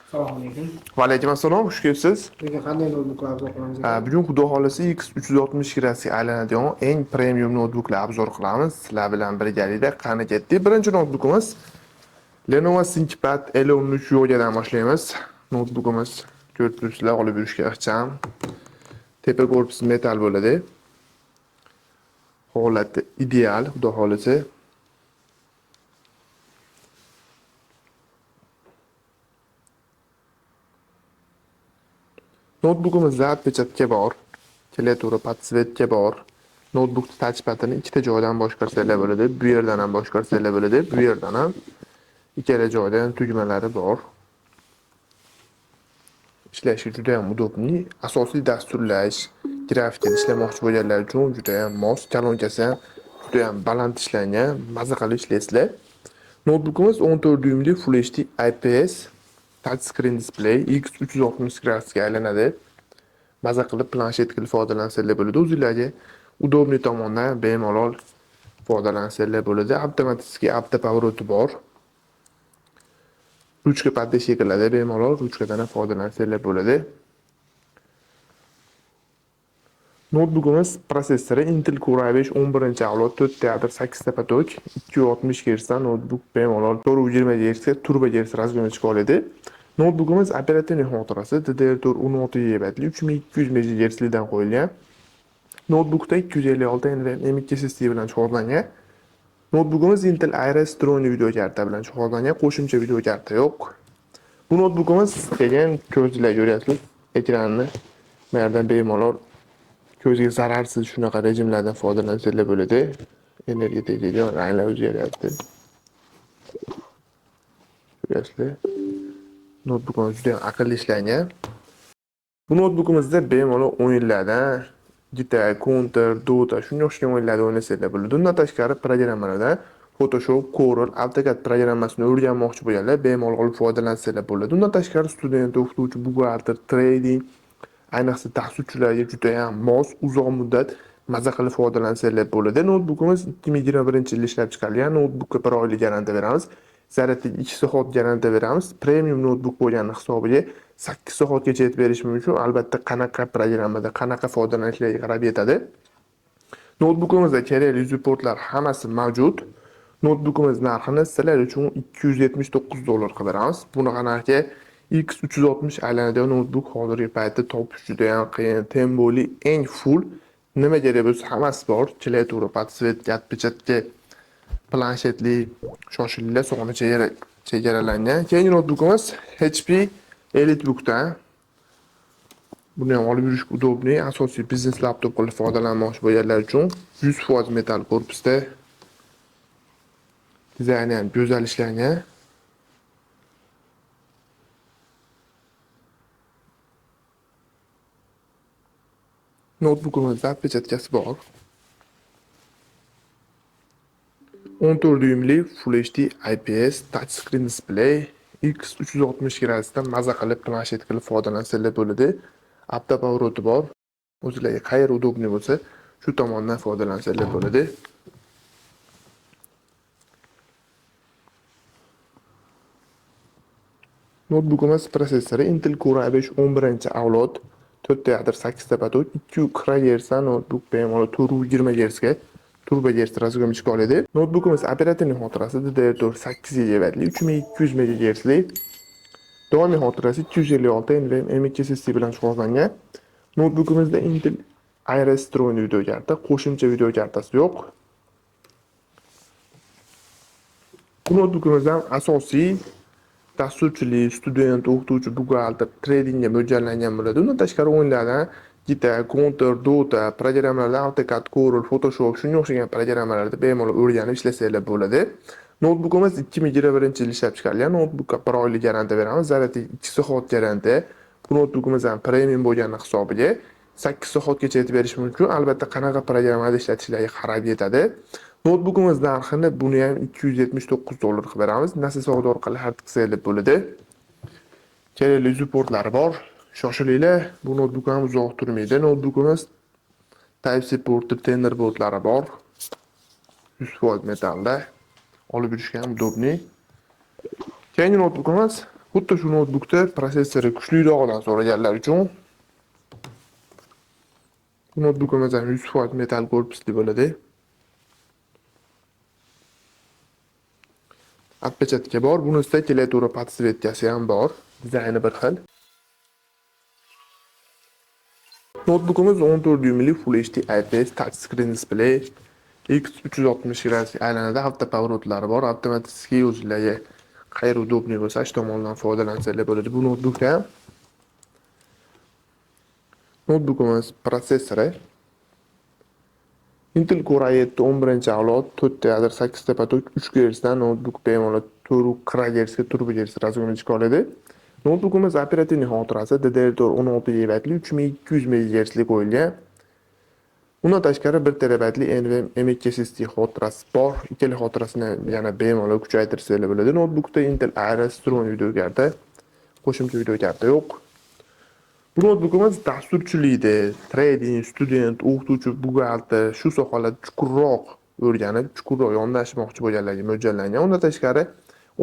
Assalomu alaykum. Va alaykum assalom, xush kelibsiz. Bizga qanday noutbuklar obzor qilamiz ekan? Bugun Xudo xolisi X360 kirasiga aylanadigan eng premium noutbuklar obzor qilamiz. Sizlar bilan birgalikda qani ketdik. Birinchi noutbukimiz Lenovo ThinkPad L13 Yogadan boshlaymiz. Noutbukimiz ko'rib turibsizlar, olib yurishga ixcham. Tepa korpusi metal bo'ladi. Holati ideal, Xudo xolisi. Noutbukimizda pechatga bor, klaviatura podsvetga bor. Noutbuk touchpadini ikkita joydan boshqarsanglar bo'ladi. Bu yerdan ham boshqarsanglar bo'ladi. Bu yerdan ham ikkala joydan tugmalari bor. Ishlashga juda ham udobli. Asosiy dasturlash, grafikada ishlamoqchi bo'lganlar uchun juda ham mos. Kolonkasi ham juda ham baland ishlangan, maza qilib ishlaysizlar. Noutbukimiz 14 dyuymli Full HD IPS touchscreen display X360 grafikga aylanadi. Maza qilib planshet qilib foydalansanglar bo'ladi. O'zingizlarga udobli tomondan bemalol foydalansanglar bo'ladi. Avtomatik avtopavoroti bor. Ruchka padda shekillada bemalol ruchkadan foydalansanglar bo'ladi. Noutbukimiz prosessori Intel Core i5 11-avlod 4 teatr 8 ta patok 260 Hz dan noutbuk bemalol 420 Hz turbo Hz razgonchik oladi. Noutbukimiz operativ xotirasi DDR4 16 GB 3200 MHz dan qo'yilgan. Noutbukda 256 NVMe M2 SSD bilan jihozlangan. Noutbukimiz Intel Iris Strony video karta bilan jihozlangan, qo'shimcha video karta yo'q. Bu noutbukimiz degan ko'zlar ko'ryapsiz, ekranni bu yerdan bemalol ko'zga zararsiz shunaqa rejimlardan foydalansanglar bo'ladi. Energiya tejaydigan ranglar o'zgaryapti. Ko'ryapsizlar. Noutbukimiz juda ham aqlli ishlangan. Bu noutbukimizda bemalol o'yinlardan Guitar, Counter, Dota shunga o'xshagan o'yinlarda o'ynasanglar bo'ladi. Bundan tashqari programmalardan Photoshop, Corel, AutoCAD programmasini o'rganmoqchi bo'lganlar bemalol olib foydalansanglar bo'ladi. Bundan tashqari student, o'qituvchi, buxgalter, trading, ayniqsa tahsilchilarga juda ham mos, uzoq muddat maza qilib foydalansanglar bo'ladi. Noutbukimiz 2021-yilda ishlab chiqarilgan. Noutbukka 1 oylik garantiya beramiz. Zaryadga 2 soat garantiya beramiz. Premium noutbuk bo'lgani hisobiga 8 soatgacha yetib berish mumkin. Albatta qanaqa programmada, qanaqa foydalanishlarga qarab yetadi. Noutbukimizda kerakli portlar hammasi mavjud. Noutbukimiz narxini sizlar uchun $279 qilib beramiz. Bunaqa narxga X360 aylanadigan noutbuk hozirgi paytda topish juda ham qiyin. Temboli eng full nima kerak bo'lsa hammasi bor. Klaviatura, podsvetka, pechatga, planshetli, shoshillar soni chegaralangan. Keyingi noutbukimiz HP EliteBookdan. Buni ham olib yurish udobli, asosiy biznes laptop qilib foydalanmoqchi bo'lganlar uchun 100% metal korpusda. Dizayni ham go'zal ishlangan. Noutbukimizda pechatkasi bor. 14 dyuymli Full HD IPS touchscreen display X360 grafikdan maza qilib planshet qilib foydalansanglar bo'ladi. Avtopavoroti bor. O'zingizlarga qayer udobli bo'lsa, shu tomondan foydalansanglar bo'ladi. Noutbukimiz prosessori Intel Core i5 11-avlod 4 teatr 8 ta patok 240 Hz noutbuk bemalol 420 Hz ga turbo Hz razgonchik oladi. Noutbukimiz operativ xotirasi DDR4 8 GB 3200 MHz. Doimiy xotirasi 256 NVMe M2 SSD bilan jihozlangan. Noutbukimizda Intel Iris Strony video karta, qo'shimcha video kartasi yo'q. Bu noutbukimizdan asosiy dasturchilik, student, o'qituvchi, buxgalter, tradingga mo'ljallangan bo'ladi. Undan tashqari o'yinlardan Guitar, Counter, Dota programmalardan AutoCAD, Corel, Photoshop shunga o'xshagan programmalarda bemalol o'rganib ishlasanglar bo'ladi. Noutbukimiz 2021-yilda ishlab chiqarilgan. Noutbukka 1 oylik garantiya beramiz. Zaryadga 2 soat garantiya. Bu noutbukimiz ham premium bo'lgani hisobiga 8 soatgacha yetib berish mumkin. Albatta qanaqa programmada ishlatishlariga qarab yetadi. Noutbukimiz narxini buni ham $279 qilib beramiz. Nasl savdo orqali xarid qilsanglar bo'ladi. Kerakli supportlari bor. Shoshilinglar. Bu noutbuk ham uzoq turmaydi. Noutbukimiz Type-C porti, Thunderboltlari bor. 100% metalda. Olib yurishga ham udobli. Keyingi noutbukimiz Xuddi shu notebookda protsessori kuchliroqdan so'raganlar uchun bu notebookimiz ham 100% metal korpusli bo'ladi. Отпечатка bor. Bunisida klaviatura podsvetkasi ham bor. Dizayni bir xil. Notebookimiz 14 dyuymli Full HD IPS touch screen display. X360 gradusga aylanadi. Avtopavorotlari bor. Avtomatik o'zlariga qayerga udobniy bo'lsa, shu tomondan foydalansalar bo'ladi. Bu notebookda ham notebookimiz protsessori Intel Core i7 11-avlod 4 tepatok 3 GHz dan notebook bemalol 4 kHz ga turbo GHz razgonga oladi. Notebookimiz operativ xotirasi DDR4 16 GB 3200 MHz qo'yilgan. Undan tashqari 1 TB NVMe M.2 SSD xotirasi bor. Ikkala xotirasini yana bemalol kuchaytirsangiz bo'ladi. Notebookda Intel Iris Strong video karta, qo'shimcha video karta yo'q. Bu notebookimiz dasturchilikda, trading, student, o'qituvchi, buxgalter shu sohalarda chuqurroq o'rganib, chuqurroq yondashmoqchi bo'lganlarga mo'ljallangan. Undan tashqari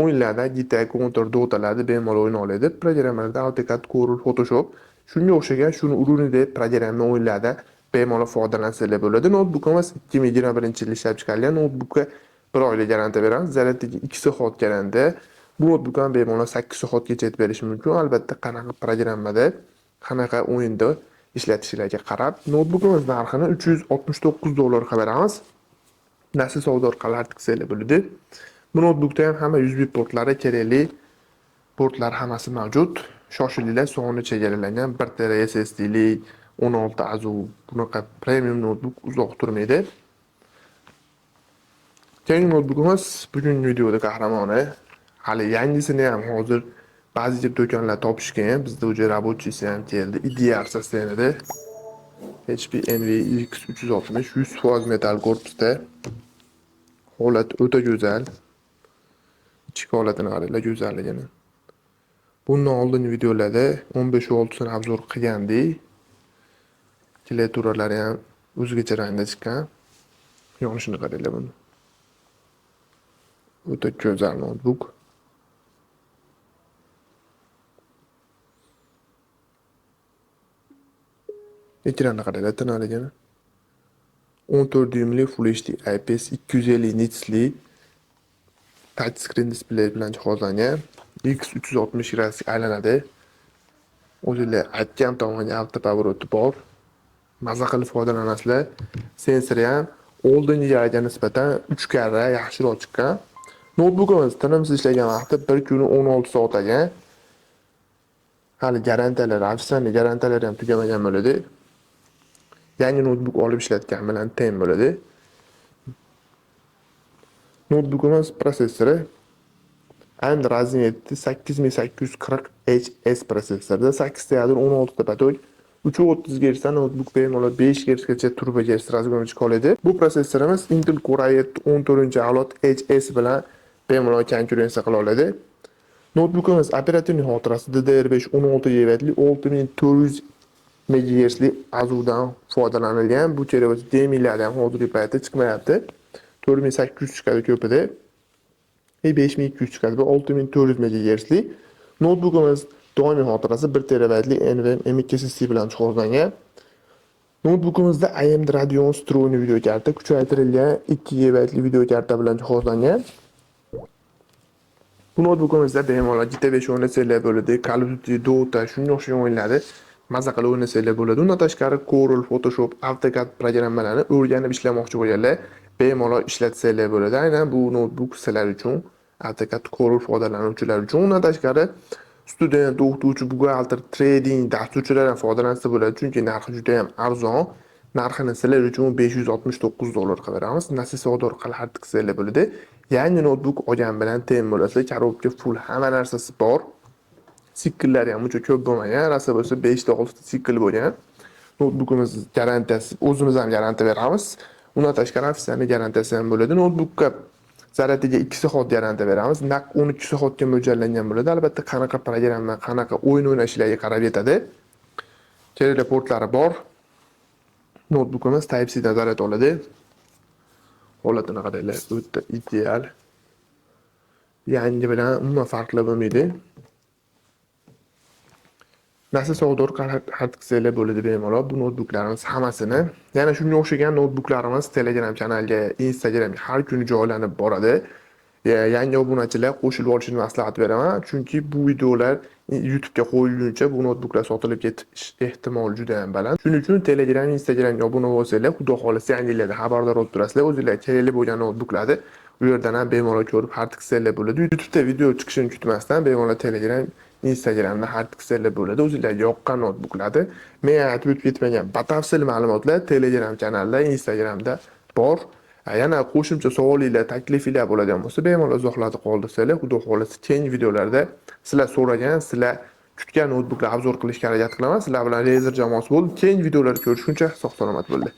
o'yinlarda GTA, Counter, Dota'larda bemalol o'yna oladi. Programmalarda AutoCAD, Corel, Photoshop shunga o'xshagan shuni urunida programma o'yinlarda bemalol foydalansalar bo'ladi. Notebookimiz 2021-yil ishlab chiqarilgan. Notebookka 1 oylik garantiya beramiz. Zaryadga 2 soat garantiya. Bu notebook ham bemalol 8 soatgacha yetib berishi mumkin. Albatta, qanaqa programmada qanaqa o'yinda ishlatishlariga qarab notebookimiz narxini $369 beramiz. Nasl savdo orqali artiksiylar bo'ladi. Bu notebookda ham hamma USB portlari kerakli portlar hammasi mavjud. Shoshilinglar, soni chegaralangan 1 TB SSDli 16 azu bunaqa premium notebook uzoq turmaydi. Keyingi notebookimiz bugungi videoda qahramoni. Hali yangisini ham hozir ba'zi do'konlar topishgan. Bizda o'ja rabotchisi ham keldi. IDR sistemida HP Envy X360 100% metal korpusda. Holat o'ta go'zal. Ichki holatini qaranglar, go'zalligini. Bundan oldingi videolarda 15.6 sini obzor qilgandik. Klaviaturalari ham o'zgacha rangda chiqqan. Yonishini qaranglar buni. O'ta go'zal notebook. Ekranni qaranglar, tinaligini. 14 dyuymli Full HD IPS 250 nitsli touch screen display bilan jihozlangan. X360 gradusga aylanadi. O'zingizlar aytgan tomonga avtopavoroti bor. Maza qilib foydalanasizlar. Sensori ham oldingiga nisbatan 3 karra yaxshiroq chiqqan. Notebookimiz tinimsiz ishlagan vaqti 1 kuni 16 soat ekan. Hali garantiyalari, afsona garantiyalari ham tugamagan bo'ladi. Yangi notebook olib ishlatgan bilan teng bo'ladi. Notebookimiz protsessori AMD Ryzen 7 8840HS protsessorida 8 teadir 16 tepatok 330 GHz dan notebook bemalol 5 GHz gacha turbo GHz razgonga oladi. Bu protsessorimiz Intel Core i7 14-avlod HS bilan bemalol konkurensiya qila oladi. Notebookimiz operativ xotirasi DDR5 16 GB 6400 MHz azudan foydalanilgan. Bu kerak demillardan hozirgi paytda chiqmayapti. 4800 chiqadi ko'pida. 5200 chiqadi va 6400 MHz. Notebookimiz doimiy xotirasi 1 TB NVMe M.2 SSD bilan jihozlangan. Notebookimizda AMD Radeon Strong video karta kuchaytirilgan 2 GB video karta bilan jihozlangan. Bu notebookimizda bemalol GTA 5 o'ynasanglar bo'ladi, Call of Duty, Dota shunga o'xshagan o'yinlarni maza qilib o'ynasanglar bo'ladi. Undan tashqari Corel, Photoshop, AutoCAD programmalarini o'rganib ishlamoqchi bo'lganlar bemalol ishlatsanglar bo'ladi. Aynan bu notebook sizlar uchun, AutoCAD, Corel foydalanuvchilar uchun. Undan tashqari student, o'qituvchi, buxgalter, trading, dasturchilar ham foydalansa bo'ladi, chunki narxi juda ham arzon. Narxini sizlar uchun $569 qilib beramiz. Nasl savdo orqali artiksiylar bo'ladi. Yangi notebook olgan bilan teng bo'lasa, korobka full hamma narsasi bor. Sikllar ham uncha ko'p bo'lmagan, rasa bo'lsa 5 ta 6 ta sikl bo'lgan. Notebookimiz garantiyasi, o'zimiz ham garantiya beramiz. Undan tashqari afsona garantiyasi ham bo'ladi. Notebookka zaryadiga 2 soat garantiya beramiz. Naq 12 soatga mo'ljallangan bo'ladi. Albatta, qanaqa programma, qanaqa o'yin o'ynashlarga qarab yetadi. Kerakli portlari bor. Notebookimiz Type-C dan zaryad oladi. Holatini qaranglar, o'ta ideal. Yangi bilan umuman farqli bo'lmaydi. nasl savdor qartqisanglar bo'ladi bemalol bu notebooklarimiz hammasini. Yana shunga o'xshagan notebooklarimiz Telegram kanaliga, Instagramga har kuni joylanib boradi. Yangi obunachilar qo'shilib olishini maslahat beraman, chunki bu videolar YouTube'ga qo'yilguncha bu notebooklar sotilib ketish ehtimoli juda ham baland. Shuning uchun Telegram, Instagramga obuna bo'lsanglar, xudo xolisa yangiliklardan xabardor bo'lib turasizlar. O'zingizlarga kerakli bo'lgan notebooklarni u yerdan ham bemalol ko'rib har tiksanglar bo'ladi. YouTube'da video chiqishini kutmasdan bemalol Telegram, Instagramda har tiksanglar bo'ladi. O'zingizlarga yoqqan notebooklarni men aytib o'tib ketmagan batafsil ma'lumotlar Telegram kanalida, Instagramda bor. Yana qo'shimcha savolinglar, taklifinglar bo'ladigan bo'lsa, bemalol izohlarda qoldirsanglar, xudo xolisa keyingi videolarda sizlar so'ragan, sizlar kutgan notebooklar obzor qilishga harakat qilaman. Sizlar bilan Razer jamoasi bo'lib, keyingi videolarda ko'rishguncha sog' salomat bo'ling.